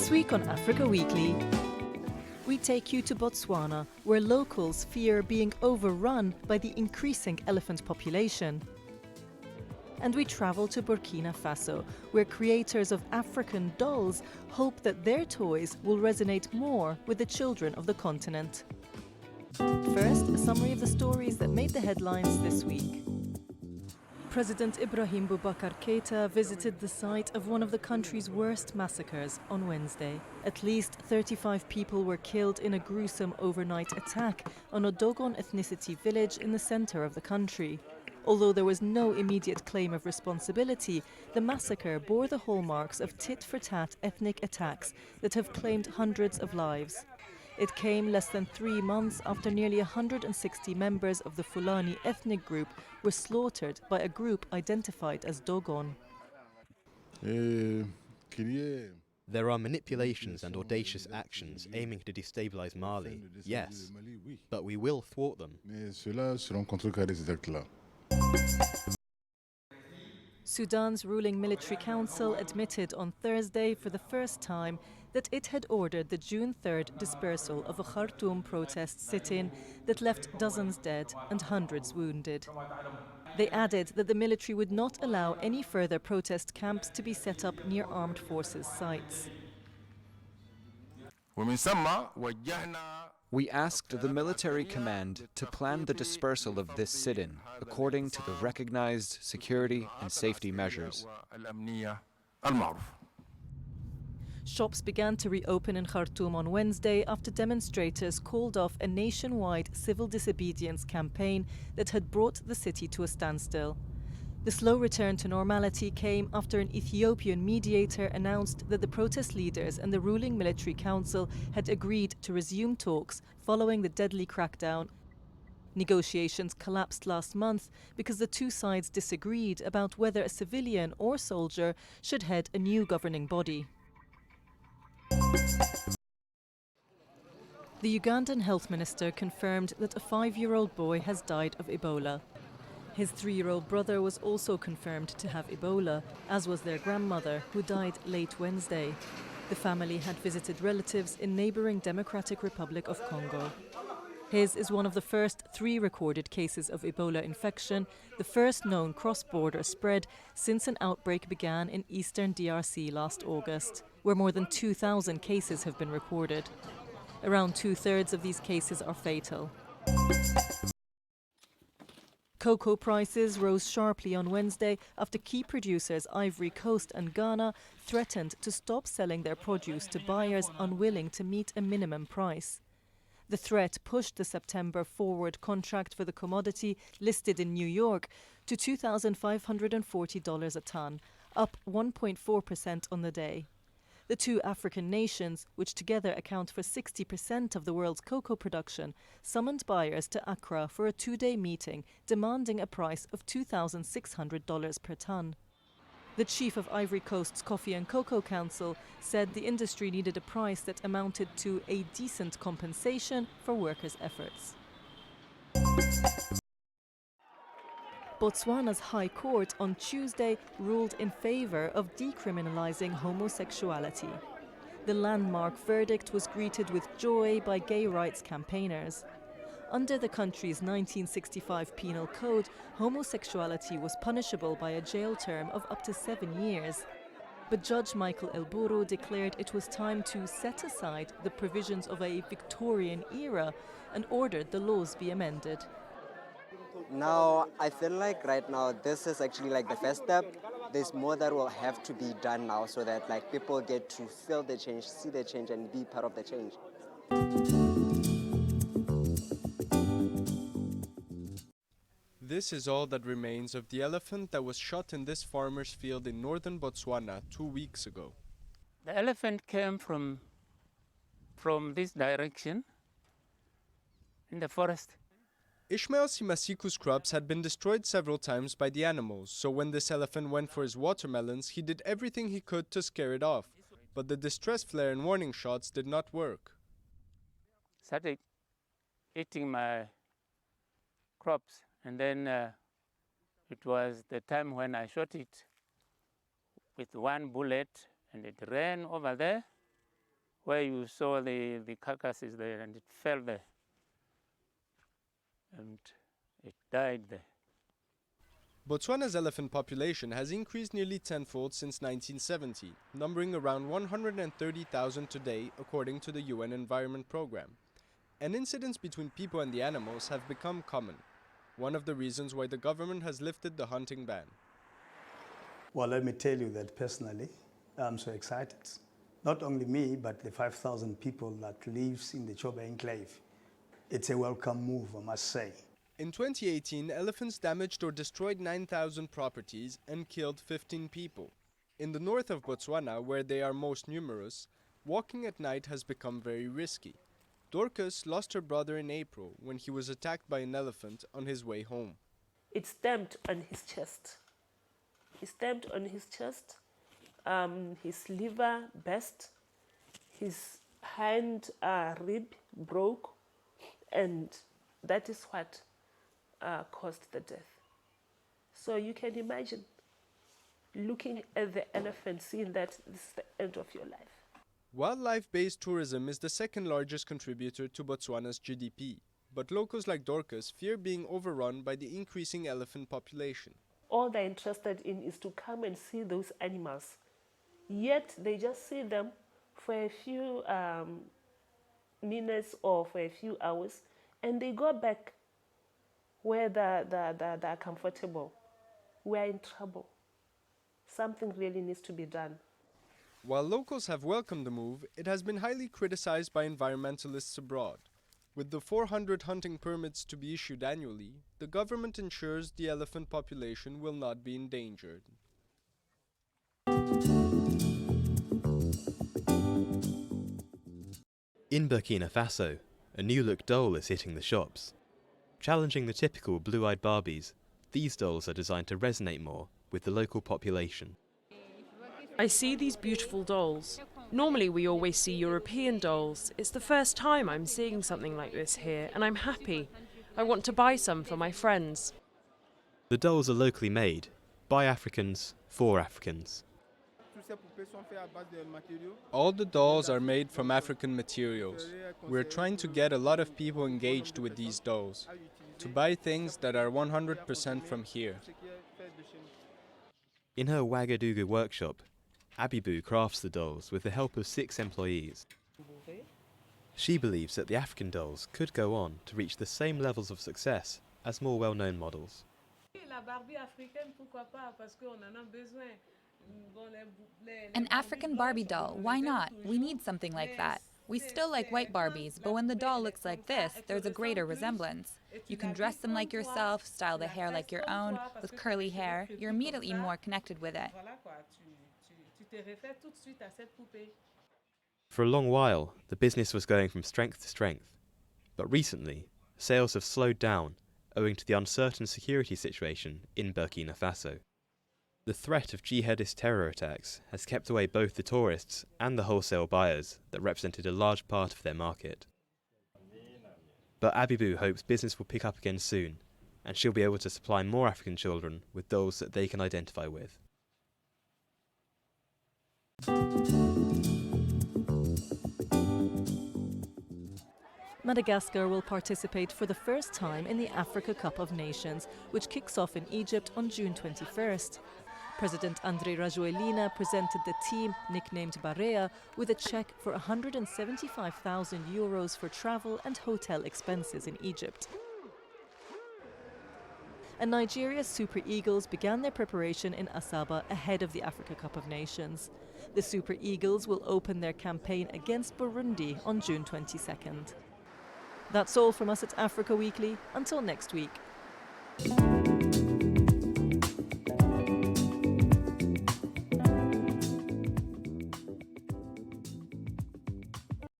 This week on Africa Weekly, we take you to Botswana, where locals fear being overrun by the increasing elephant population. And we travel to Burkina Faso, where creators of African dolls hope that their toys will resonate more with the children of the continent. First, a summary of the stories that made the headlines this week. President Ibrahim Boubacar Keita visited the site of one of the country's worst massacres on Wednesday. At least 35 people were killed in a gruesome overnight attack on a Dogon ethnicity village in the center of the country. Although there was no immediate claim of responsibility, the massacre bore the hallmarks of tit-for-tat ethnic attacks that have claimed hundreds of lives. It came less than 3 months after nearly 160 members of the Fulani ethnic group were slaughtered by a group identified as Dogon. There are manipulations and audacious actions aiming to destabilize Mali, yes, but we will thwart them. Sudan's ruling military council admitted on Thursday for the first time that it had ordered the June 3rd dispersal of a Khartoum protest sit-in that left dozens dead and hundreds wounded. They added that the military would not allow any further protest camps to be set up near armed forces sites. We asked the military command to plan the dispersal of this sit-in according to the recognized security and safety measures. Shops began to reopen in Khartoum on Wednesday after demonstrators called off a nationwide civil disobedience campaign that had brought the city to a standstill. The slow return to normality came after an Ethiopian mediator announced that the protest leaders and the ruling military council had agreed to resume talks following the deadly crackdown. Negotiations collapsed last month because the two sides disagreed about whether a civilian or soldier should head a new governing body. The Ugandan health minister confirmed that a 5-year-old boy has died of Ebola. His 3-year-old brother was also confirmed to have Ebola, as was their grandmother, who died late Wednesday. The family had visited relatives in neighbouring Democratic Republic of Congo. His is one of the first 3 recorded cases of Ebola infection, the first known cross-border spread since an outbreak began in eastern DRC last August, where more than 2,000 cases have been recorded. Around 2/3 of these cases are fatal. Cocoa prices rose sharply on Wednesday after key producers Ivory Coast and Ghana threatened to stop selling their produce to buyers unwilling to meet a minimum price. The threat pushed the September forward contract for the commodity listed in New York to $2,540 a ton, up 1.4% on the day. The two African nations, which together account for 60% of the world's cocoa production, summoned buyers to Accra for a 2-day meeting demanding a price of $2,600 per ton. The chief of Ivory Coast's Coffee and Cocoa Council said the industry needed a price that amounted to a decent compensation for workers' efforts. Botswana's High Court on Tuesday ruled in favour of decriminalising homosexuality. The landmark verdict was greeted with joy by gay rights campaigners. Under the country's 1965 penal code, homosexuality was punishable by a jail term of up to 7 years. But Judge Michael Elburu declared it was time to set aside the provisions of a Victorian era and ordered the laws be amended. Now, I feel like right now this is actually like the first step. There's more that will have to be done now so that like people get to feel the change, see the change and be part of the change. This is all that remains of the elephant that was shot in this farmer's field in northern Botswana 2 weeks ago. The elephant came from this direction in the forest. Ishmael Simasiku's crops had been destroyed several times by the animals, so when this elephant went for his watermelons, he did everything he could to scare it off. But the distress flare and warning shots did not work. Started eating my crops, and then it was the time when I shot it with one bullet, and it ran over there where you saw the carcasses there, and it fell there. And it died there. Botswana's elephant population has increased nearly tenfold since 1970, numbering around 130,000 today, according to the UN Environment Programme. And incidents between people and the animals have become common, one of the reasons why the government has lifted the hunting ban. Well, let me tell you that personally, I'm so excited. Not only me, but the 5,000 people that lives in the Chobe enclave. It's a welcome move, I must say. In 2018, elephants damaged or destroyed 9,000 properties and killed 15 people. In the north of Botswana, where they are most numerous, walking at night has become very risky. Dorcus lost her brother in April when he was attacked by an elephant on his way home. It stamped on his chest. He stamped on his chest, his liver burst, his hand rib broke, and that is what caused the death. So you can imagine looking at the elephant, seeing that this is the end of your life. Wildlife-based tourism is the second largest contributor to Botswana's GDP, but locals like Dorcas fear being overrun by the increasing elephant population. All they're interested in is to come and see those animals. Yet they just see them for a few minutes or for a few hours, and they go back where they're comfortable. We're in trouble. Something really needs to be done. While locals have welcomed the move, it has been highly criticized by environmentalists abroad. With the 400 hunting permits to be issued annually, the government ensures the elephant population will not be endangered. In Burkina Faso, a new-look doll is hitting the shops. Challenging the typical blue-eyed Barbies, these dolls are designed to resonate more with the local population. I see these beautiful dolls. Normally we always see European dolls. It's the first time I'm seeing something like this here, and I'm happy. I want to buy some for my friends. The dolls are locally made, by Africans, for Africans. All the dolls are made from African materials. We're trying to get a lot of people engaged with these dolls, to buy things that are 100% from here. In her Ouagadougou workshop, Abibu crafts the dolls with the help of 6 employees. She believes that the African dolls could go on to reach the same levels of success as more well-known models. An African Barbie doll, why not? We need something like that. We still like white Barbies, but when the doll looks like this, there's a greater resemblance. You can dress them like yourself, style the hair like your own, with curly hair. You're immediately more connected with it. For a long while, the business was going from strength to strength, but recently, sales have slowed down owing to the uncertain security situation in Burkina Faso. The threat of jihadist terror attacks has kept away both the tourists and the wholesale buyers that represented a large part of their market. But Abibu hopes business will pick up again soon, and she'll be able to supply more African children with dolls that they can identify with. Madagascar will participate for the first time in the Africa Cup of Nations, which kicks off in Egypt on June 21st. President André Rajoelina presented the team, nicknamed Barea, with a cheque for €175,000 for travel and hotel expenses in Egypt. And Nigeria's Super Eagles began their preparation in Asaba ahead of the Africa Cup of Nations. The Super Eagles will open their campaign against Burundi on June 22nd. That's all from us at Africa Weekly. Until next week.